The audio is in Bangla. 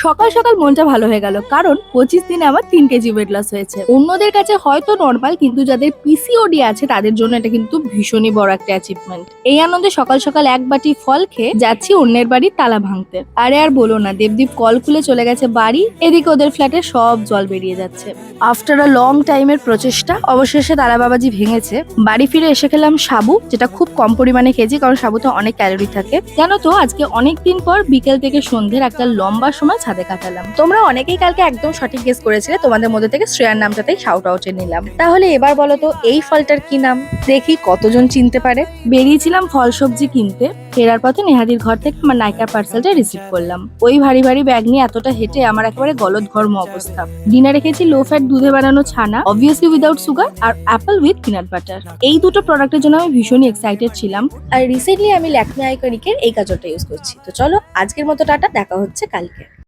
সকাল সকাল মনটা ভালো হয়ে গেল, কারণ 25 দিনে আমার 3 কেজি ওয়েট লস হয়েছে। অন্যদের কাছে হয়তো নর্মাল, কিন্তু যাদের পিসিওডি আছে তাদের জন্য এটা কিন্তু ভীষণই বড় একটা অ্যাচিভমেন্ট। এই আনন্দে সকাল সকাল এক বাটি ফল খেয়ে যাচ্ছি অন্যের বাড়ির তালা ভাঙতে। আরে আর বলো না, দেবদীপ কল খুলে চলে গেছে বাড়ি, এদিকে ওদের ফ্ল্যাটে সব জল বেরিয়ে যাচ্ছে। আফটার আ লং টাইমের প্রচেষ্টা অবশেষে তালা বাবাজি ভেঙেছে। বাড়ি ফিরে এসে খেলাম সাবু, যেটা খুব কম পরিমাণে খেয়েছি কারণ সাবুতে অনেক ক্যালোরি থাকে। জানো তো, আজকে অনেকদিন পর বিকেল থেকে সন্ধ্যের একটা লম্বা সময় ছাদে কাটালাম। তোমরা অনেকেই কালকে একদম সঠিক গেস করেছিলে, তোমাদের মধ্যে থেকে শ্রেয়ার নামটাতেই শাউট আউটে নিলাম। তাহলে এবার বলো তো এই ফলটার কি নাম, দেখি কতজন চিনতে পারে। বেরিয়েছিলাম ফল সবজি কিনতে, ফেরার পথে নেহাদির ঘর থেকে আমার নাইকার পার্সেলটা রিসিভ করলাম। ওই ভারী ভারী ব্যাগ নিয়ে এতটা হেঁটে আমার একেবারে গলদঘর্ম অবস্থা। ডিনারে খেয়েছি লো ফ্যাট দুধে বানানো ছানা, অবভিয়াসলি উইদাউট সুগার, আর অ্যাপল উইথ পিনাট বাটার। এই দুটো প্রোডাক্টের জন্য আমি ভীষণই এক্সাইটেড ছিলাম। আর রিসেন্টলি আমি ল্যাকমে আইকনিকের এই কাজলটা ইউজ করছি। তো চলো আজকের মতো টাটা, দেখা হচ্ছে কালকে।